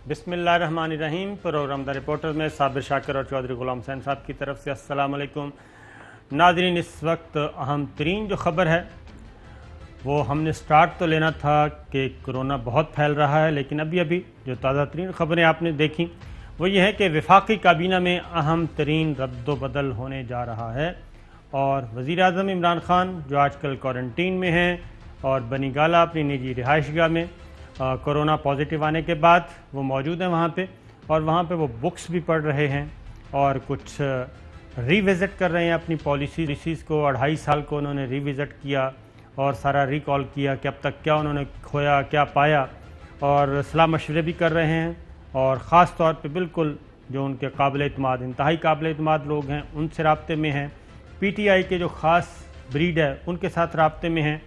بسم اللہ الرحمن الرحیم۔ پروگرام دا رپورٹر میں صابر شاکر اور چودھری غلام حسین صاحب کی طرف سے السلام علیکم ناظرین۔ اس وقت اہم ترین جو خبر ہے وہ ہم نے سٹارٹ تو لینا تھا کہ کرونا بہت پھیل رہا ہے، لیکن ابھی جو تازہ ترین خبریں آپ نے دیکھیں وہ یہ ہے کہ وفاقی کابینہ میں اہم ترین رد و بدل ہونے جا رہا ہے، اور وزیر اعظم عمران خان جو آج کل کوارنٹین میں ہیں اور بنی گالہ اپنی نجی رہائش گاہ میں کرونا پازیٹیو آنے کے بعد وہ موجود ہیں وہاں پہ، اور وہاں پہ وہ بکس بھی پڑھ رہے ہیں اور کچھ ری وزٹ کر رہے ہیں اپنی پالیسیز کو۔ 2.5 سال کو انہوں نے ری وزٹ کیا اور سارا ریکال کیا کہ اب تک کیا انہوں نے کھویا کیا پایا، اور صلاح مشورے بھی کر رہے ہیں، اور خاص طور پہ بالکل جو ان کے قابل اعتماد انتہائی قابل اعتماد لوگ ہیں ان سے رابطے میں ہیں، پی ٹی آئی کے جو خاص بریڈ ہے ان کے ساتھ رابطے میں ہیں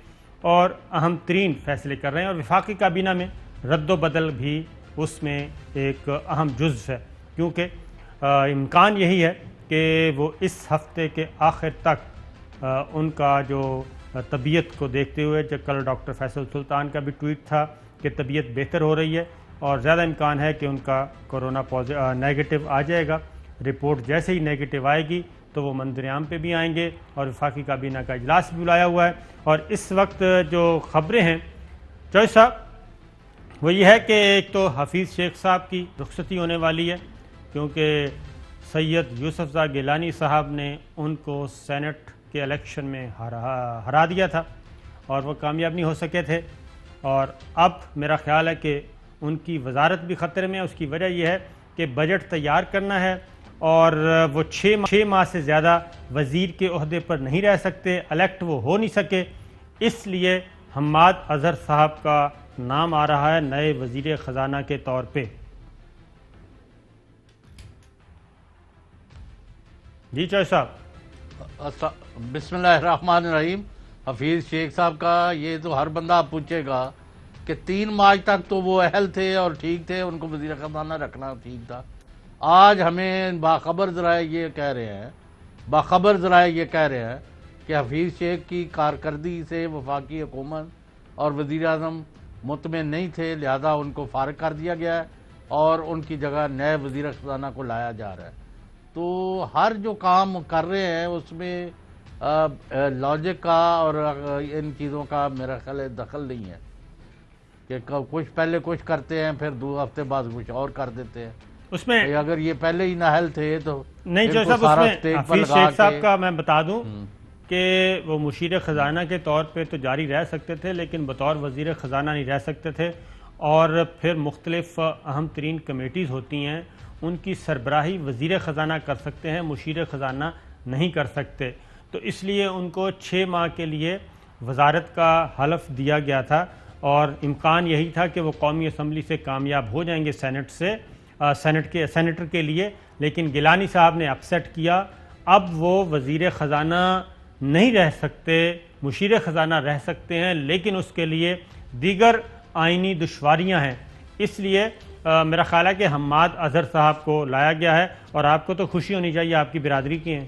اور اہم ترین فیصلے کر رہے ہیں، اور وفاقی کابینہ میں رد و بدل بھی اس میں ایک اہم جزو ہے، کیونکہ امکان یہی ہے کہ وہ اس ہفتے کے آخر تک ان کا جو طبیعت کو دیکھتے ہوئے، جو کل ڈاکٹر فیصل سلطان کا بھی ٹویٹ تھا کہ طبیعت بہتر ہو رہی ہے اور زیادہ امکان ہے کہ ان کا کرونا نیگیٹو آ جائے گا۔ رپورٹ جیسے ہی نیگیٹو آئے گی تو وہ منظر عام پہ بھی آئیں گے، اور وفاقی کابینہ کا اجلاس بھی بلایا ہوا ہے۔ اور اس وقت جو خبریں ہیں چوہے صاحب وہ یہ ہے کہ ایک تو حفیظ شیخ صاحب کی رخصتی ہونے والی ہے، کیونکہ سید یوسف زائی گیلانی صاحب نے ان کو سینٹ کے الیکشن میں ہرا دیا تھا اور وہ کامیاب نہیں ہو سکے تھے، اور اب میرا خیال ہے کہ ان کی وزارت بھی خطرے میں ہے۔ اس کی وجہ یہ ہے کہ بجٹ تیار کرنا ہے اور وہ 6 ماہ سے زیادہ وزیر کے عہدے پر نہیں رہ سکتے، الیکٹ وہ ہو نہیں سکے، اس لیے حماد اظہر صاحب کا نام آ رہا ہے نئے وزیر خزانہ کے طور پہ۔ جی چوہے صاحب۔ بسم اللہ الرحمن الرحیم۔ حفیظ شیخ صاحب کا یہ تو ہر بندہ پوچھے گا کہ 3 مارچ تک تو وہ اہل تھے اور ٹھیک تھے، ان کو وزیر خزانہ رکھنا ٹھیک تھا۔ آج ہمیں باخبر ذرائع یہ کہہ رہے ہیں کہ حفیظ شیخ کی کارکردگی سے وفاقی حکومت اور وزیر اعظم مطمئن نہیں تھے، لہذا ان کو فارغ کر دیا گیا ہے اور ان کی جگہ نئے وزیر خزانہ کو لایا جا رہا ہے۔ تو ہر جو کام کر رہے ہیں اس میں لاجک کا اور ان چیزوں کا میرا خیال ہے دخل نہیں ہے کہ کچھ پہلے کچھ کرتے ہیں پھر 2 ہفتے بعد کچھ اور کر دیتے ہیں۔ اس میں اگر یہ پہلے ہی نااہل تھے تو نہیں جو صاحب، اس میں حفیظ شیخ صاحب کا میں بتا دوں کہ وہ مشیر خزانہ کے طور پہ تو جاری رہ سکتے تھے، لیکن بطور وزیر خزانہ نہیں رہ سکتے تھے، اور پھر مختلف اہم ترین کمیٹیز ہوتی ہیں ان کی سربراہی وزیر خزانہ کر سکتے ہیں، مشیر خزانہ نہیں کر سکتے، تو اس لیے ان کو 6 ماہ کے لیے وزارت کا حلف دیا گیا تھا، اور امکان یہی تھا کہ وہ قومی اسمبلی سے کامیاب ہو جائیں گے سینیٹر کے لیے، لیکن گیلانی صاحب نے اپسیٹ کیا۔ اب وہ وزیر خزانہ نہیں رہ سکتے، مشیر خزانہ رہ سکتے ہیں، لیکن اس کے لیے دیگر آئینی دشواریاں ہیں، اس لیے میرا خیال ہے کہ حماد اظہر صاحب کو لایا گیا ہے، اور آپ کو تو خوشی ہونی چاہیے، آپ کی برادری کی ہیں۔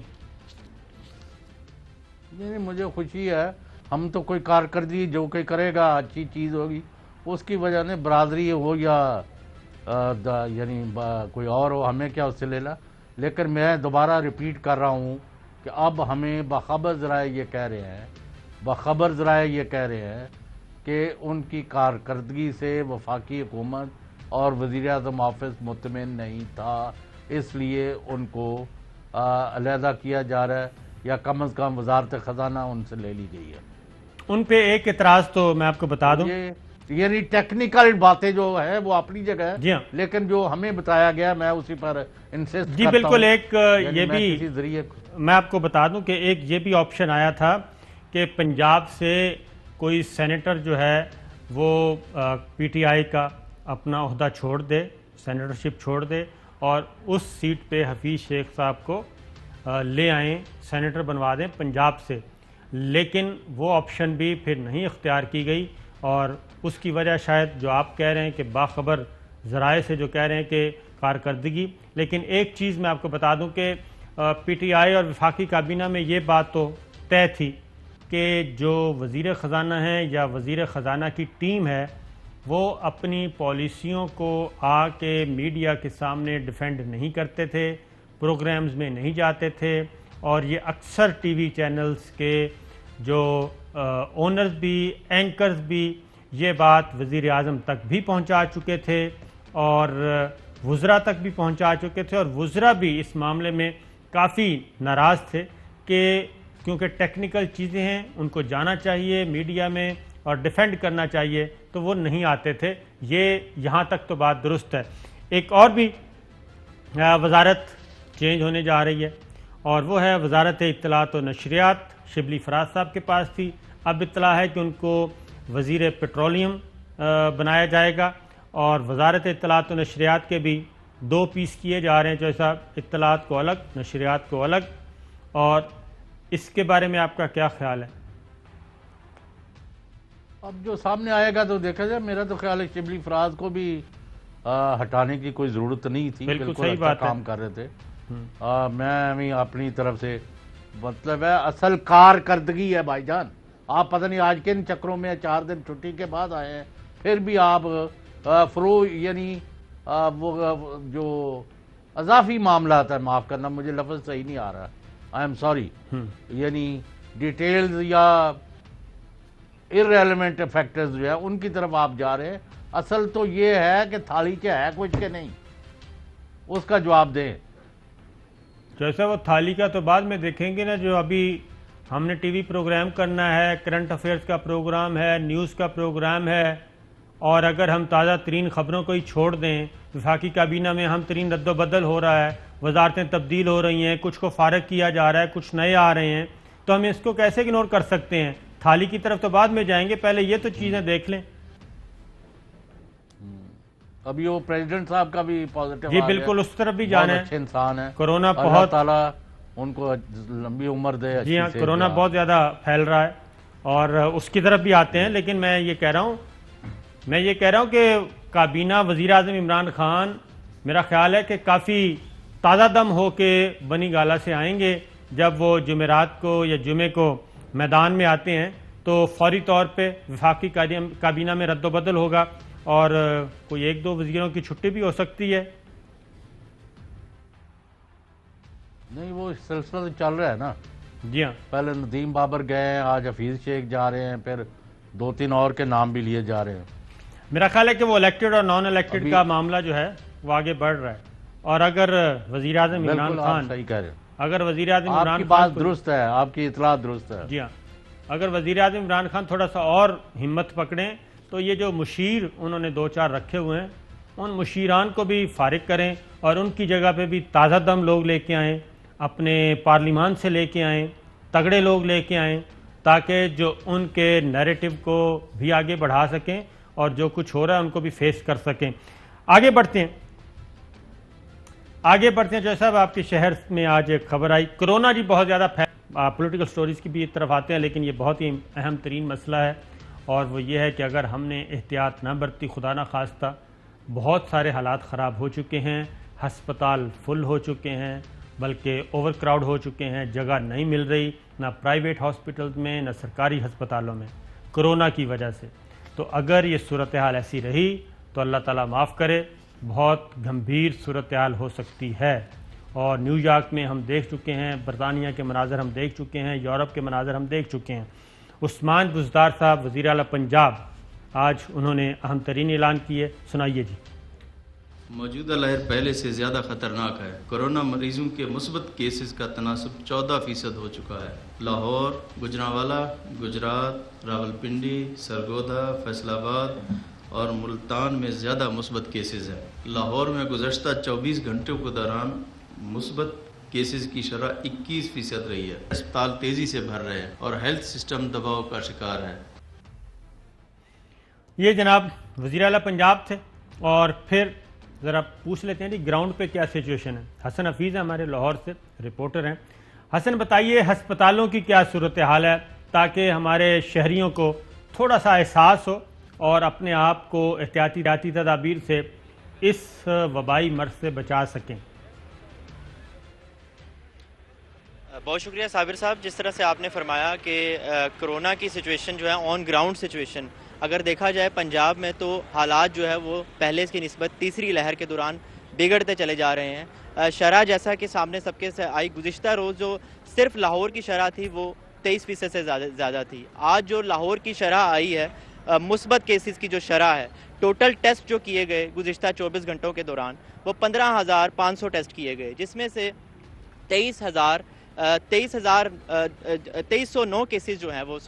نہیں، مجھے خوشی ہے، ہم تو کوئی کارکردگی جو کوئی کرے گا اچھی چیز ہوگی اس کی وجہ سے برادری ہو یا یعنی کوئی اور ہو، ہمیں کیا اس سے لینا۔ لیکن میں دوبارہ ریپیٹ کر رہا ہوں کہ اب ہمیں باخبر ذرائع یہ کہہ رہے ہیں کہ ان کی کارکردگی سے وفاقی حکومت اور وزیر اعظم آفس مطمئن نہیں تھا، اس لیے ان کو علیحدہ کیا جا رہا ہے، یا کم از کم وزارت خزانہ ان سے لے لی گئی ہے۔ ان پہ ایک اعتراض تو میں آپ کو بتا دوں، یعنی ٹیکنیکل باتیں جو ہے وہ اپنی جگہ ہے، جی ہاں، لیکن جو ہمیں بتایا گیا میں اسی پر انسسٹ جی کرتا ہوں۔ بالکل، ایک یہ بھی کسی ذریعے میں آپ کو بتا دوں کہ ایک یہ بھی آپشن آیا تھا کہ پنجاب سے کوئی سینیٹر جو ہے وہ پی ٹی آئی کا اپنا عہدہ چھوڑ دے، سینیٹرشپ چھوڑ دے، اور اس سیٹ پہ حفیظ شیخ صاحب کو لے آئیں، سینیٹر بنوا دیں پنجاب سے، لیکن وہ آپشن بھی پھر نہیں اختیار کی گئی، اور اس کی وجہ شاید جو آپ کہہ رہے ہیں کہ باخبر ذرائع سے جو کہہ رہے ہیں کہ کارکردگی، لیکن ایک چیز میں آپ کو بتا دوں کہ پی ٹی آئی اور وفاقی کابینہ میں یہ بات تو طے تھی کہ جو وزیر خزانہ ہیں یا وزیر خزانہ کی ٹیم ہے وہ اپنی پالیسیوں کو آ کے میڈیا کے سامنے ڈیفینڈ نہیں کرتے تھے، پروگرامز میں نہیں جاتے تھے، اور یہ اکثر ٹی وی چینلز کے جو اونرز بھی، اینکرز بھی یہ بات وزیر اعظم تک بھی پہنچا چکے تھے اور وزراء تک بھی پہنچا چکے تھے، اور وزراء بھی اس معاملے میں کافی ناراض تھے کہ کیونکہ ٹیکنیکل چیزیں ہیں ان کو جانا چاہیے میڈیا میں اور ڈیفینڈ کرنا چاہیے، تو وہ نہیں آتے تھے۔ یہ یہاں تک تو بات درست ہے۔ ایک اور بھی وزارت چینج ہونے جا رہی ہے، اور وہ ہے وزارت اطلاعات و نشریات۔ شبلی فراز صاحب کے پاس تھی، اب اطلاع ہے کہ ان کو وزیر پیٹرولیم بنایا جائے گا، اور وزارت اطلاعات و نشریات کے بھی 2 پیس کیے جا رہے ہیں جیسا اطلاعات کو الگ، نشریات کو الگ، اور اس کے بارے میں آپ کا کیا خیال ہے؟ اب جو سامنے آئے گا تو دیکھا جائے، میرا تو خیال ہے شبلی فراز کو بھی ہٹانے کی کوئی ضرورت نہیں تھی، بالکل صحیح اچھا بات ہے، کام کر رہے تھے۔ میں بھی اپنی طرف سے مطلب ہے اصل کارکردگی ہے بھائی جان، آپ پتہ نہیں آج کن چکروں میں 4 دن چھٹی کے بعد آئے ہیں، پھر بھی آپ یعنی وہ جو اضافی معاملات ہیں، معاف کرنا مجھے لفظ صحیح نہیں آ رہا، آئی ایم سوری، یعنی ڈیٹیلز یا ارریلیونٹ فیکٹرز جو ہے ان کی طرف آپ جا رہے ہیں۔ اصل تو یہ ہے کہ تھالی کے ہے کچھ کے نہیں، اس کا جواب دیں۔ جیسا وہ تھالی کا تو بعد میں دیکھیں گے نا، جو ابھی ہم نے ٹی وی پروگرام کرنا ہے، کرنٹ افیئرز کا پروگرام ہے، نیوز کا پروگرام ہے، اور اگر ہم تازہ ترین خبروں کو ہی چھوڑ دیں، وفاقی کابینہ میں اہم ترین رد و بدل ہو رہا ہے، وزارتیں تبدیل ہو رہی ہیں، کچھ کو فارغ کیا جا رہا ہے، کچھ نئے آ رہے ہیں، تو ہم اس کو کیسے اگنور کر سکتے ہیں؟ تھالی کی طرف تو بعد میں جائیں گے، پہلے یہ تو چیزیں دیکھ لیں۔ ابھی وہ پریزیڈنٹ صاحب کا بھی پازیٹیو جی بالکل، اس طرف بھی جانا ہے۔ اچھے انسان ہیں، کورونا اللہ بہت، تعالیٰ ان کو لمبی عمر دے۔ جی ہاں، کورونا بہت زیادہ پھیل رہا ہے اور اس کی طرف بھی آتے ہیں، لیکن میں یہ کہہ رہا ہوں کہ کابینہ وزیر اعظم عمران خان میرا خیال ہے کہ کافی تازہ دم ہو کے بنی گالہ سے آئیں گے۔ جب وہ جمعرات کو یا جمعے کو میدان میں آتے ہیں تو فوری طور پہ وفاقی کابینہ میں رد و بدل ہوگا، اور کوئی 1-2 وزیروں کی چھٹی بھی ہو سکتی ہے۔ نہیں، وہ سلسلہ چل رہا ہے نا۔ جی ہاں، پہلے ندیم بابر گئے ہیں، آج حفیظ شیخ جا رہے ہیں، پھر 2-3 اور کے نام بھی لیے جا رہے ہیں۔ میرا خیال ہے کہ وہ الیکٹڈ اور نان الیکٹڈ کا معاملہ جو ہے وہ آگے بڑھ رہا ہے، اور اگر وزیر اعظم عمران خان، صحیح کہہ رہے ہیں، اگر وزیر اعظم عمران آپ کی خان بات درست ہے، آپ کی اطلاع درست ہے۔ جی ہاں، اگر وزیر اعظم عمران خان تھوڑا سا اور ہمت پکڑیں تو یہ جو مشیر انہوں نے 2-4 رکھے ہوئے ہیں، ان مشیران کو بھی فارغ کریں اور ان کی جگہ پہ بھی تازہ دم لوگ لے کے آئیں، اپنے پارلیمان سے لے کے آئیں، تگڑے لوگ لے کے آئیں، تاکہ جو ان کے نیریٹو کو بھی آگے بڑھا سکیں اور جو کچھ ہو رہا ہے ان کو بھی فیس کر سکیں۔ آگے بڑھتے ہیں جو صاحب، آپ کے شہر میں آج ایک خبر آئی، کرونا جی بہت زیادہ پولیٹیکل سٹوریز کی بھی ایک طرف آتے ہیں، لیکن یہ بہت ہی اہم ترین مسئلہ ہے، اور وہ یہ ہے کہ اگر ہم نے احتیاط نہ برتی، خدا نہ خواستہ، بہت سارے حالات خراب ہو چکے ہیں، ہسپتال فل ہو چکے ہیں، بلکہ اوور کراؤڈ ہو چکے ہیں، جگہ نہیں مل رہی نہ پرائیویٹ ہاسپٹلز میں نہ سرکاری ہسپتالوں میں کرونا کی وجہ سے۔ تو اگر یہ صورتحال ایسی رہی تو اللہ تعالیٰ معاف کرے، بہت گمبھیر صورتحال ہو سکتی ہے، اور نیو یارک میں ہم دیکھ چکے ہیں، برطانیہ کے مناظر ہم دیکھ چکے ہیں، یورپ کے مناظر ہم دیکھ چکے ہیں۔ عثمان بزدار صاحب وزیر اعلیٰ پنجاب، آج انہوں نے اہم ترین اعلان کیے، سنائیے جی۔ موجودہ لہر پہلے سے زیادہ خطرناک ہے۔ کورونا مریضوں کے مثبت کیسز کا تناسب 14% ہو چکا ہے۔ لاہور، گجرانوالہ، گجرات، راولپنڈی، سرگودا، فیصل آباد اور ملتان میں زیادہ مثبت کیسز ہیں۔ لاہور میں گزشتہ 24 گھنٹوں کے دوران مثبت کیسز کی شرح 21% رہی ہے۔ اسپتال تیزی سے بھر رہے ہیں اور ہیلتھ سسٹم دباؤ کا شکار ہے۔ یہ جناب وزیر اعلیٰ پنجاب تھے، اور پھر ذرا پوچھ لیتے ہیں جی گراؤنڈ پہ کیا سچویشن ہے۔ حسن حفیظ ہمارے لاہور سے رپورٹر ہیں۔ حسن بتائیے ہسپتالوں کی کیا صورتحال ہے، تاکہ ہمارے شہریوں کو تھوڑا سا احساس ہو اور اپنے آپ کو احتیاطی تدابیر سے اس وبائی مرض سے بچا سکیں۔ بہت شکریہ صابر صاحب، جس طرح سے آپ نے فرمایا کہ کرونا کی سچویشن جو ہے آن گراؤنڈ سچویشن اگر دیکھا جائے پنجاب میں تو حالات جو ہے وہ پہلے کی نسبت تیسری لہر کے دوران بگڑتے چلے جا رہے ہیں. شرح جیسا کہ سامنے سب کے سے آئی, گزشتہ روز جو صرف لاہور کی شرح تھی وہ 23% سے زیادہ تھی. آج جو لاہور کی شرح آئی ہے, مثبت کیسز کی جو شرح ہے, ٹوٹل ٹیسٹ جو کیے گئے گزشتہ 24 گھنٹوں کے دوران وہ 15,500 ٹیسٹ کیے گئے, جس میں سے 23,900 کیسز جو ہیں وہ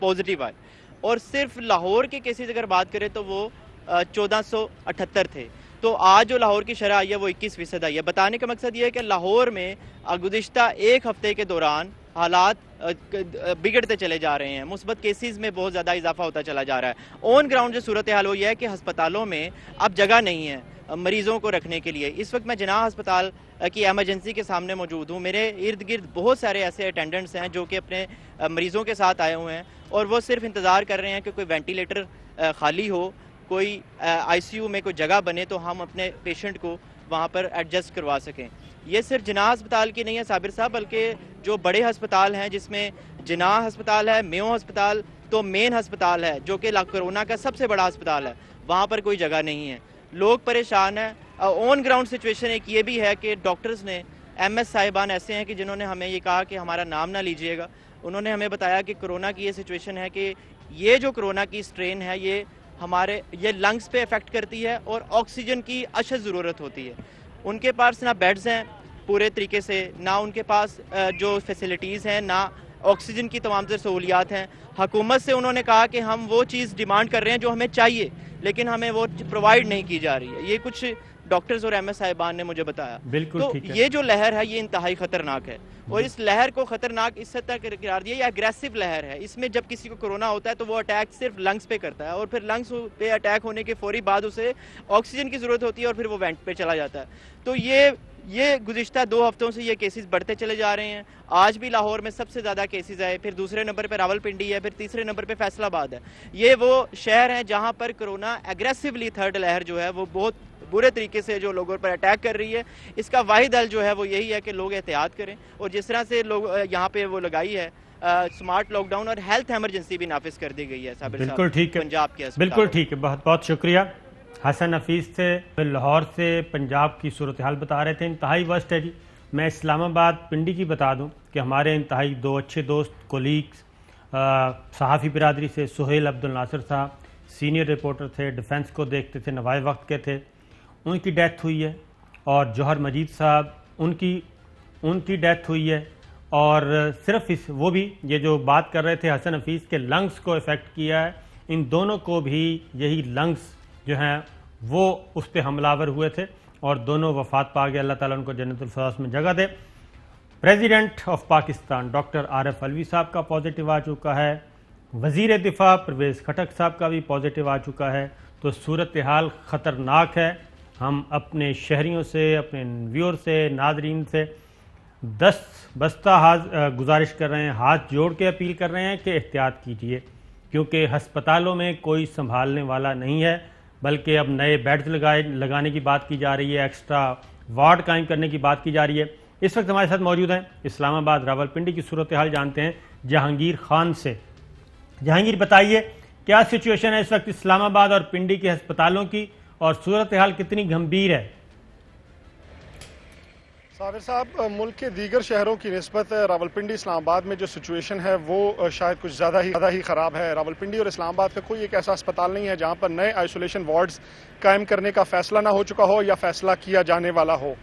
پازیٹیو آئے, اور صرف لاہور کے کیسز اگر بات کریں تو وہ 1478 تھے. تو آج جو لاہور کی شرح آئی ہے وہ 21% آئی ہے. بتانے کا مقصد یہ ہے کہ لاہور میں گزشتہ ایک ہفتے کے دوران حالات بگڑتے چلے جا رہے ہیں, مثبت کیسز میں بہت زیادہ اضافہ ہوتا چلا جا رہا ہے. آن گراؤنڈ جو صورتحال وہ یہ ہے کہ ہسپتالوں میں اب جگہ نہیں ہے مریضوں کو رکھنے کے لیے. اس وقت میں جناح ہسپتال کی ایمرجنسی کے سامنے موجود ہوں. میرے ارد گرد بہت سارے ایسے اٹینڈنٹس ہیں جو کہ اپنے مریضوں کے ساتھ آئے ہوئے ہیں, اور وہ صرف انتظار کر رہے ہیں کہ کوئی وینٹیلیٹر خالی ہو, کوئی آئی سی یو میں کوئی جگہ بنے تو ہم اپنے پیشنٹ کو وہاں پر ایڈجسٹ کروا سکیں. یہ صرف جناح ہسپتال کی نہیں ہے صابر صاحب, بلکہ جو بڑے ہسپتال ہیں جس میں جناح ہسپتال ہے, میو ہسپتال, تو مین ہسپتال ہے جو کہ کرونا کا سب سے بڑا ہسپتال ہے, وہاں پر کوئی جگہ نہیں ہے. لوگ پریشان ہیں. آن گراؤنڈ سچویشن ایک یہ بھی ہے کہ ڈاکٹرز نے, ایم ایس صاحبان ایسے ہیں کہ جنہوں نے ہمیں یہ کہا کہ ہمارا نام نہ لیجئے گا. انہوں نے ہمیں بتایا کہ کرونا کی یہ سچویشن ہے کہ یہ جو کرونا کی سٹرین ہے یہ لنگز پہ افیکٹ کرتی ہے اور آکسیجن کی اشد ضرورت ہوتی ہے. ان کے پاس نہ بیڈز ہیں پورے طریقے سے, نہ ان کے پاس جو فیسلٹیز ہیں, نہ آکسیجن کی تمام تر سہولیات ہیں. حکومت سے انہوں نے کہا کہ ہم وہ چیز ڈیمانڈ کر رہے ہیں جو ہمیں چاہیے, لیکن ہمیں وہ پرووائڈ نہیں کی جا رہی ہے. یہ کچھ ڈاکٹرز اور ایم ایس صاحبان نے مجھے بتایا. تو یہ جو لہر ہے یہ انتہائی خطرناک ہے, اور اس لہر کو خطرناک اس حد تک قرار دیا, یہ اگریسو لہر ہے. اس میں جب کسی کو کرونا ہوتا ہے تو وہ اٹیک صرف لنگز پہ کرتا ہے, اور پھر لنگز پہ اٹیک ہونے کے فوری بعد اسے آکسیجن کی ضرورت ہوتی ہے, اور پھر وہ وینٹ پہ چلا جاتا ہے. تو یہ گزشتہ 2 ہفتوں سے یہ کیسز بڑھتے چلے جا رہے ہیں. آج بھی لاہور میں سب سے زیادہ کیسز آئے, پھر دوسرے نمبر پہ راول پنڈی ہے, پھر تیسرے نمبر پہ فیصل آباد ہے. یہ وہ شہر ہیں جہاں پر کرونا ایگریسولی تھرڈ لہر جو ہے وہ بہت برے طریقے سے جو لوگوں پر اٹیک کر رہی ہے. اس کا واحد حل جو ہے وہ یہی ہے کہ لوگ احتیاط کریں, اور جس طرح سے لوگ یہاں پہ وہ لگائی ہے سمارٹ لاک ڈاؤن اور ہیلتھ ایمرجنسی بھی نافذ کر دی گئی ہے. بالکل ٹھیک ہے, پنجاب کے بالکل ٹھیک ہے, بہت بہت شکریہ. حسن حفیظ تھے لاہور سے, پنجاب کی صورتحال بتا رہے تھے. انتہائی ورسٹ ہے جی. میں اسلام آباد پنڈی کی بتا دوں کہ ہمارے انتہائی 2 اچھے دوست, کولیگز, صحافی برادری سے سہیل عبد الناصر صاحب, سینئر رپورٹر تھے, ڈیفنس کو دیکھتے تھے, نوائے وقت کے تھے, ان کی ڈیتھ ہوئی ہے. اور جوہر مجید صاحب, ان کی ڈیتھ ہوئی ہے. اور صرف وہ بھی یہ جو بات کر رہے تھے حسن حفیظ کے لنگز کو افیکٹ کیا ہے, ان دونوں کو بھی یہی لنگز جو ہیں وہ اس پہ حملہ ہوئے تھے, اور دونوں وفات پا گئے. اللہ تعالیٰ ان کو جنت الفردوس میں جگہ دے. President of Pakistan doctor Arif Alvi صاحب کا پازیٹیو آ چکا ہے, وزیر دفاع پرویز خٹک صاحب کا بھی پازیٹیو آ چکا ہے. تو صورتحال خطرناک ہے. ہم اپنے شہریوں سے, اپنے ویور سے, ناظرین سے بستہ گزارش کر رہے ہیں, ہاتھ جوڑ کے اپیل کر رہے ہیں کہ احتیاط کیجیے, کیونکہ ہسپتالوں میں کوئی سنبھالنے والا نہیں ہے, بلکہ اب نئے بیڈز لگانے کی بات کی جا رہی ہے, ایکسٹرا وارڈ قائم کرنے کی بات کی جا رہی ہے. اس وقت ہمارے ساتھ موجود ہیں اسلام آباد راول پنڈی کی صورتحال جانتے ہیں جہانگیر خان سے. جہانگیر, بتائیے کیا سچویشن ہے اس وقت اسلام آباد اور پنڈی کے ہسپتالوں کی, اور صورتحال کتنی گھمبیر ہے؟ صابر صاحب, ملک کے دیگر شہروں کی نسبت راولپنڈی اسلام آباد میں جو سچویشن ہے وہ شاید کچھ زیادہ ہی خراب ہے. راولپنڈی اور اسلام آباد کا کوئی ایک ایسا اسپتال نہیں ہے جہاں پر نئے آئسولیشن وارڈز قائم کرنے کا فیصلہ نہ ہو چکا ہو یا فیصلہ کیا جانے والا ہو.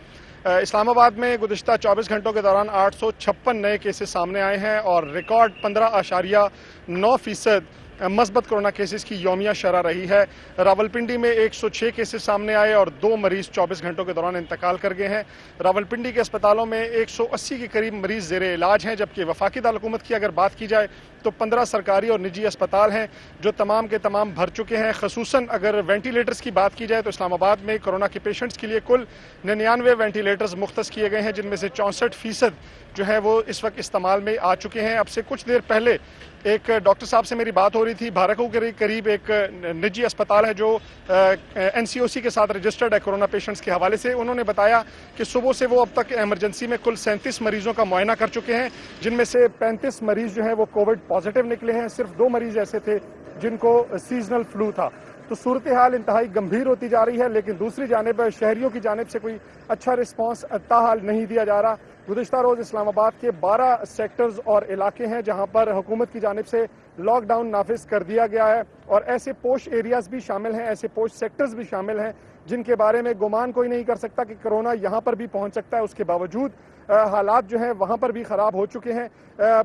اسلام آباد میں گزشتہ 24 گھنٹوں کے دوران 856 نئے کیسز سامنے آئے ہیں, اور ریکارڈ 15.9% مثبت کرونا کیسز کی یومیہ شرح رہی ہے. راولپنڈی میں 106 کیسز سامنے آئے اور 2 مریض 24 گھنٹوں کے دوران انتقال کر گئے ہیں. راولپنڈی کے اسپتالوں میں 180 کے قریب مریض زیر علاج ہیں, جبکہ وفاقی دارالحکومت کی اگر بات کی جائے تو 15 سرکاری اور نجی اسپتال ہیں جو تمام کے تمام بھر چکے ہیں. خصوصاً اگر وینٹیلیٹرز کی بات کی جائے تو اسلام آباد میں کرونا کے پیشنٹس کے لیے کل 99 وینٹیلیٹرز مختص کیے گئے ہیں, جن میں سے 64% جو ہے وہ اس وقت استعمال میں آ چکے ہیں. اب سے کچھ دیر پہلے ایک ڈاکٹر صاحب سے میری بات ہو رہی تھی, بھارکو کے قریب ایک نجی اسپتال ہے جو NCOC کے ساتھ رجسٹرڈ ہے کرونا پیشنٹس کے حوالے سے. انہوں نے بتایا کہ صبح سے وہ اب تک ایمرجنسی میں کل 37 مریضوں کا معائنہ کر چکے ہیں, جن میں سے 35 مریض جو ہیں وہ کووڈ پازیٹیو نکلے ہیں. صرف 2 مریض ایسے تھے جن کو سیزنل فلو تھا. تو صورتحال انتہائی گمبھیر ہوتی جا رہی ہے، لیکن دوسری جانب شہریوں کی جانب سے کوئی اچھا رسپانس تاحال نہیں دیا جا رہا. گزشتہ روز اسلام آباد کے 12 سیکٹرز اور علاقے ہیں جہاں پر حکومت کی جانب سے لاک ڈاؤن نافذ کر دیا گیا ہے، اور ایسے پوش ایریاز بھی شامل ہیں، ایسے پوش سیکٹرز بھی شامل ہیں جن کے بارے میں گمان کوئی نہیں کر سکتا کہ کرونا یہاں پر بھی پہنچ سکتا ہے. اس کے باوجود حالات جو ہیں وہاں پر بھی خراب ہو چکے ہیں.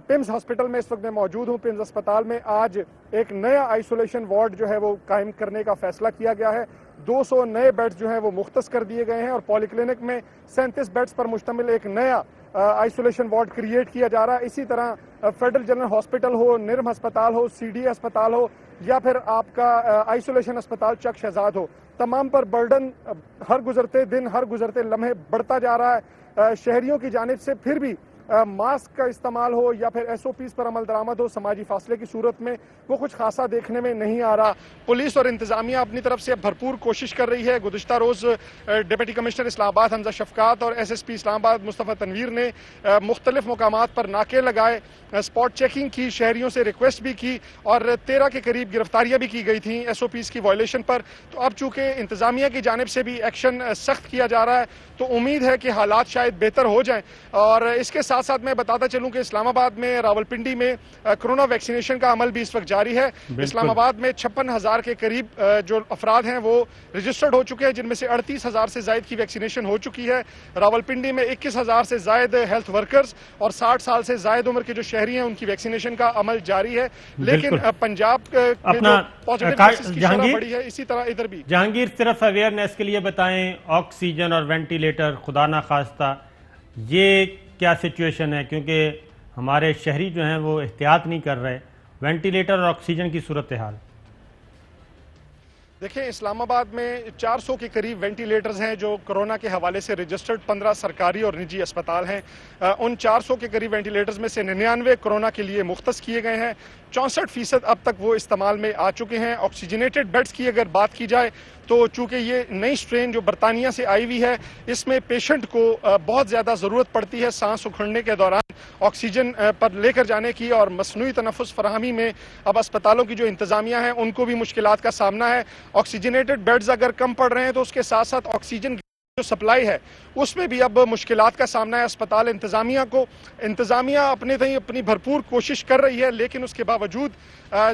پمز ہاسپٹل میں اس وقت میں موجود ہوں. پمز اسپتال میں آج ایک نیا آئسولیشن وارڈ جو ہے وہ قائم کرنے کا فیصلہ کیا گیا ہے. 200 نئے بیڈز جو ہیں وہ مختص کر دیے گئے ہیں، اور پولی کلینک میں 37 بیڈز پر مشتمل ایک نیا آئسولیشن وارڈ کریٹ کیا جا رہا ہے. اسی طرح فیڈرل جنرل ہاسپٹل ہو، نرم ہسپتال ہو، سی ڈی اسپتال ہو، یا پھر آپ کا آئسولیشن اسپتال چک شہزاد ہو، تمام پر برڈن ہر گزرتے دن، ہر گزرتے لمحے بڑھتا جا رہا ہے. شہریوں کی جانب سے پھر بھی ماسک کا استعمال ہو یا پھر ایس او پیز پر عمل درآمد ہو سماجی فاصلے کی صورت میں، وہ کچھ خاصا دیکھنے میں نہیں آ رہا. پولیس اور انتظامیہ اپنی طرف سے بھرپور کوشش کر رہی ہے. گزشتہ روز ڈپٹی کمشنر اسلام آباد حمزہ شفقات اور ایس ایس پی اسلام آباد مصطفیٰ تنویر نے مختلف مقامات پر ناکے لگائے، اسپاٹ چیکنگ کی، شہریوں سے ریکویسٹ بھی کی، اور 13 کے قریب گرفتاریاں بھی کی گئی تھیں ایس او پیز کی وائلیشن پر. تو اب چونکہ انتظامیہ کی جانب سے بھی ایکشن سخت کیا جا رہا ہے، تو امید ہے کہ حالات شاید بہتر ہو جائیں. اور اس کے ساتھ ساتھ میں بتاتا چلوں کہ اسلام آباد میں، راولپنڈی میں کرونا ویکسینیشن کا عمل بھی اس وقت جاری ہے. اسلام آباد میں 56,000 کے قریب جو افراد ہیں وہ رجسٹرڈ ہو چکے ہیں، جن میں سے 38,000 سے زائد کی ویکسینیشن ہو چکی ہے. راولپنڈی میں 21,000 سے زائد ہیلتھ ورکرز اور 60 سال سے زائد عمر کے جو شہری ہیں ان کی ویکسینیشن کا عمل جاری ہے. لیکن پنجاب میں جو پازیٹیو کیسز کی شرح بڑی ہے، اسی طرح ادھر بھی. جہانگیر، صرف اویئرنیس کے لیے بتائیں، آکسیجن اور وینٹیلیٹر خدا نہ خواستہ یہ کیا سچویشن ہے؟ کیونکہ ہمارے شہری جو ہیں وہ احتیاط نہیں کر رہے. وینٹیلیٹر اور آکسیجن کی صورتحال دیکھیں، اسلام آباد میں 400 کے قریب وینٹیلیٹرز ہیں جو کرونا کے حوالے سے رجسٹرڈ 15 سرکاری اور نجی اسپتال ہیں. ان 400 کے قریب وینٹیلیٹرز میں سے 99 کرونا کے لیے مختص کیے گئے ہیں. 64% اب تک وہ استعمال میں آ چکے ہیں. آکسیجنیٹڈ بیڈز کی اگر بات کی جائے تو چونکہ یہ نئی سٹرین جو برطانیہ سے آئی ہوئی ہے، اس میں پیشنٹ کو بہت زیادہ ضرورت پڑتی ہے سانس اکھڑنے کے دوران آکسیجن پر لے کر جانے کی، اور مصنوعی تنفس فراہمی میں اب اسپتالوں کی جو انتظامیہ ہیں ان کو بھی مشکلات کا سامنا ہے. آکسیجنیٹڈ بیڈز اگر کم پڑ رہے ہیں تو اس کے ساتھ ساتھ آکسیجن جو سپلائی ہے اس میں بھی اب مشکلات کا سامنا ہے اسپتال انتظامیہ کو. انتظامیہ اپنی بھرپور کوشش کر رہی ہے، لیکن اس کے باوجود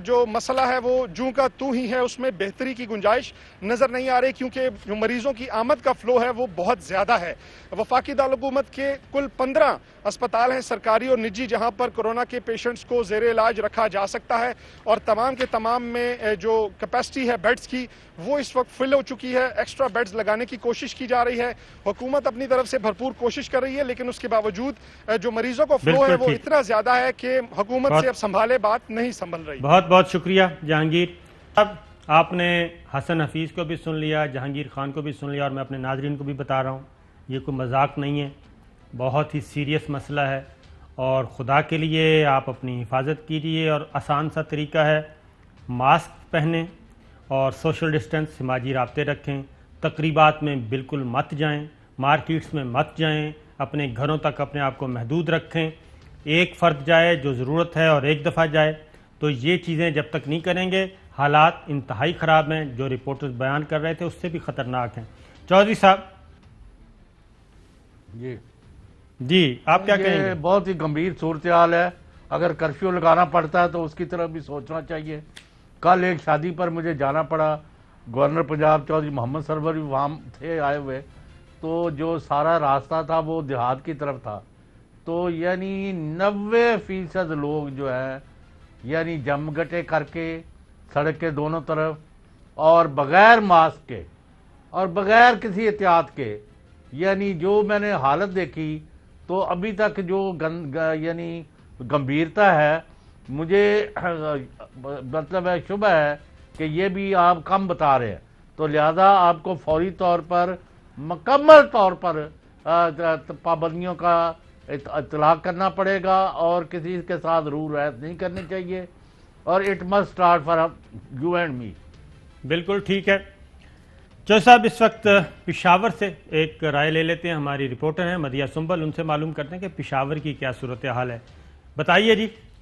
جو مسئلہ ہے وہ جوں کا تو ہی ہے، اس میں بہتری کی گنجائش نظر نہیں آ رہی، کیونکہ جو مریضوں کی آمد کا فلو ہے وہ بہت زیادہ ہے. وفاقی دارالحکومت کے کل 15 اسپتال ہیں سرکاری اور نجی جہاں پر کرونا کے پیشنٹس کو زیر علاج رکھا جا سکتا ہے، اور تمام کے تمام میں جو کیپیسٹی ہے بیڈز کی وہ اس وقت فل ہو چکی ہے. ایکسٹرا بیڈز لگانے کی کوشش کی جا رہی ہے. حکومت اپنی طرف سے بھرپور کوشش کر رہی ہے، لیکن اس کے باوجود جو مریضوں کو فلو ہے وہ اتنا زیادہ ہے کہ حکومت سے اب سنبھالے بات نہیں سنبھل رہی. بہت بہت شکریہ جہانگیر. اب آپ نے حسن حفیظ کو بھی سن لیا، جہانگیر خان کو بھی سن لیا، اور میں اپنے ناظرین کو بھی بتا رہا ہوں یہ کوئی مذاق نہیں ہے، بہت ہی سیریس مسئلہ ہے. اور خدا کے لیے آپ اپنی حفاظت کیجیے، اور آسان سا طریقہ ہے، ماسک پہنیں اور سوشل ڈسٹنس سماجی رابطے رکھیں. تقریبات میں بالکل مت جائیں، مارکیٹس میں مت جائیں، اپنے گھروں تک اپنے آپ کو محدود رکھیں. ایک فرد جائے جو ضرورت ہے اور ایک دفعہ جائے. تو یہ چیزیں جب تک نہیں کریں گے حالات انتہائی خراب ہیں. جو رپورٹرز بیان کر رہے تھے اس سے بھی خطرناک ہیں. چودھری صاحب جی آپ کیا کہیں گے؟ بہت ہی گمبھیر صورتحال ہے. اگر کرفیو لگانا پڑتا ہے تو اس کی طرف بھی سوچنا چاہیے. کل ایک شادی پر مجھے جانا پڑا، گورنر پنجاب چودھری محمد سرور بھی وہاں تھے آئے ہوئے، تو جو سارا راستہ تھا وہ دیہات کی طرف تھا. تو یعنی 90% لوگ جو ہیں یعنی جم گٹے کر کے سڑک کے دونوں طرف، اور بغیر ماسک کے اور بغیر کسی احتیاط کے. یعنی جو میں نے حالت دیکھی تو ابھی تک جو یعنی گمبھیرتا ہے، مجھے مطلب ہے شبہ ہے کہ یہ بھی آپ کم بتا رہے ہیں. تو لہذا آپ کو فوری طور پر مکمل طور پر پابندیوں کا اطلاق کرنا پڑے گا، اور کسی کے ساتھ رو رعایت نہیں کرنی چاہیے. اور it must start for you and me. بالکل ٹھیک ہے. چودھری صاحب اس وقت پشاور سے ایک رائے لے لیتے ہیں. ہماری رپورٹر ہیں مدیہ سنبل، ان سے معلوم کرتے ہیں کہ پشاور کی کیا صورتحال ہے. بتائیے جی.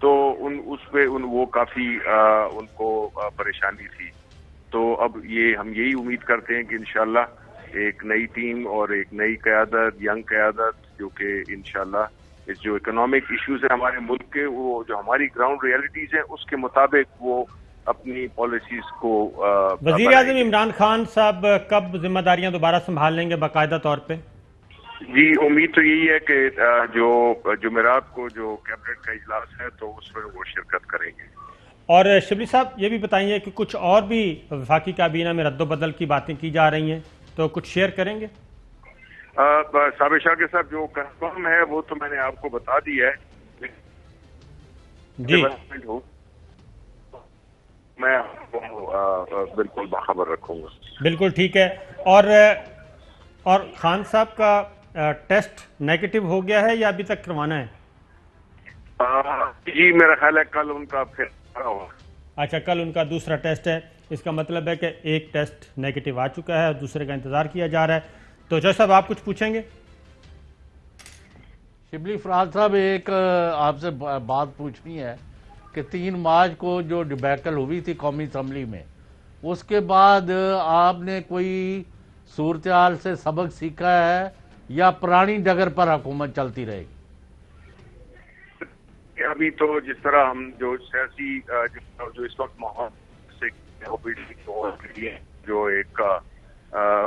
تو اس پہ وہ کافی ان کو پریشانی تھی. تو اب ہم یہی امید کرتے ہیں کہ انشاءاللہ ایک نئی ٹیم اور ایک نئی قیادت, ینگ قیادت, جو کہ انشاءاللہ اس جو اکنامک ایشوز ہیں ہمارے ملک کے, وہ جو ہماری گراؤنڈ ریئلٹیز ہیں اس کے مطابق وہ اپنی پالیسیز کو وزیر اعظم عمران خان صاحب کب ذمہ داریاں دوبارہ سنبھال لیں گے باقاعدہ طور پہ؟ جی امید تو یہی ہے کہ جو جمعرات کو جو کیبنٹ کا اجلاس ہے تو اس میں وہ شرکت کریں گے. اور شبلی صاحب یہ بھی بتائیے کہ کچھ اور بھی وفاقی کابینہ میں رد و بدل کی باتیں کی جا رہی ہیں, تو کچھ شیئر کریں گے؟ سابق شاہ کے صاحب جو کنفرم ہے وہ تو میں نے آپ کو بتا دی ہے. جی میں آپ کو بالکل باخبر رکھوں گا. بالکل ٹھیک ہے. اور خان صاحب کا ٹیسٹ نیگیٹو ہو گیا ہے یا ابھی تک کروانا ہے؟ جی میرا خیال ہے کل ان کا پھر ہوگا. اچھا, کل ان کا دوسرا ٹیسٹ ہے. اس کا مطلب ہے کہ ایک ٹیسٹ نیگیٹو آ چکا ہے اور دوسرے کا انتظار کیا جا رہا ہے. تو جج صاحب آپ کچھ پوچھیں گے؟ شبلی فراز صاحب ایک آپ سے بات پوچھنی ہے کہ 3 مارچ کو جو ڈیبیکل ہوئی تھی قومی اسمبلی میں, اس کے بعد آپ نے کوئی صورتحال سے سبق سیکھا ہے یا پرانی ڈگر پر حکومت چلتی رہے گی؟ ابھی تو جس طرح ہم جو سیاسی جو اس وقت ماحول سے جو ایک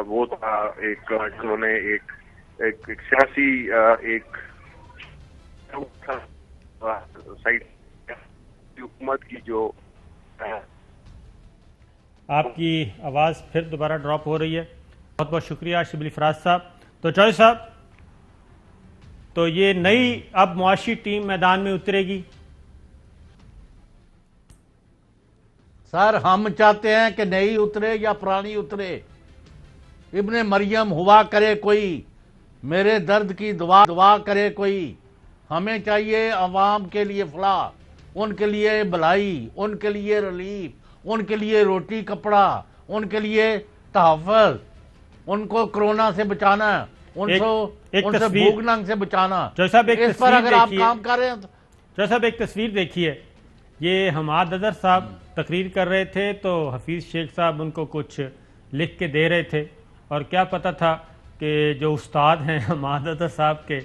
وہ تھا, ایک جنہوں نے ایک سیاسی ایک حکومت کی جو آپ کی آواز پھر دوبارہ ڈراپ ہو رہی ہے. بہت بہت شکریہ شبلی فراز صاحب. تو چوہے صاحب, تو یہ نئی اب معاشی ٹیم میدان میں اترے گی؟ سر ہم چاہتے ہیں کہ نئی اترے یا پرانی اترے, ابن مریم ہوا کرے کوئی, میرے درد کی دعا کرے کوئی. ہمیں چاہیے عوام کے لیے فلاح, ان کے لیے بھلائی, ان کے لیے ریلیف, ان کے لیے روٹی کپڑا, ان کے لیے تحفظ, ان کو کرونا سے بچانا, ان سے بھوک ننگ سے بچانا. اس پر اگر آپ کام کر رہے ہیں تو جو صاحب ایک تصویر دیکھیے, یہ حماد اظہر صاحب تقریر کر رہے تھے تو حفیظ شیخ صاحب ان کو کچھ لکھ کے دے رہے تھے, اور کیا پتہ تھا کہ جو استاد ہیں حماد اظہر صاحب کے,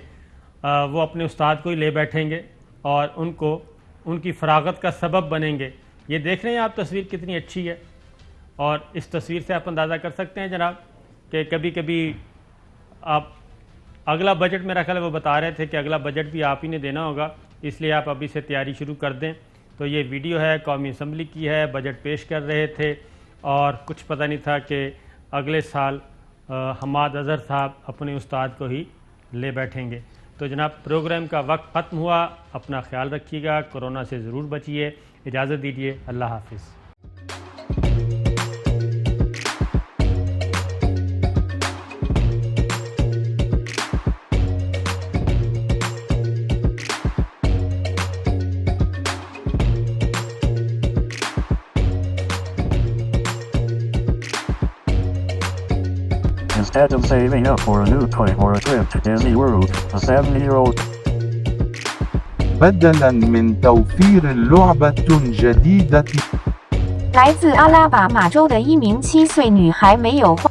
وہ اپنے استاد کو ہی لے بیٹھیں گے اور ان کی فراغت کا سبب بنیں گے. یہ دیکھ رہے ہیں آپ تصویر کتنی اچھی ہے, اور اس تصویر سے آپ اندازہ کر سکتے ہیں جناب کہ کبھی کبھی آپ اگلا بجٹ, میرا خیال ہے وہ بتا رہے تھے کہ اگلا بجٹ بھی آپ ہی نے دینا ہوگا, اس لیے آپ ابھی سے تیاری شروع کر دیں. تو یہ ویڈیو ہے, قومی اسمبلی کی ہے, بجٹ پیش کر رہے تھے اور کچھ پتہ نہیں تھا کہ اگلے سال حماد اظہر صاحب اپنے استاد کو ہی لے بیٹھیں گے. تو جناب پروگرام کا وقت ختم ہوا, اپنا خیال رکھیے گا, کورونا سے ضرور بچیے. اجازت دیجیے, اللہ حافظ. Instead of saving up for a new toy or a trip to Disney World, a 7-year-old بدلاً من توفير لعبة جديدة 来自阿拉巴马州的一名7岁女孩没有花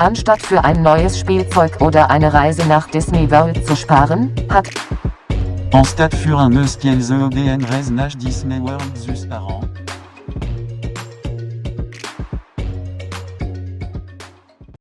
Anstatt für ein neues Spielzeug oder eine Reise nach Disney World zu sparen, hat En stade für un eus qu'elles EDN Reznach Disney World zus parents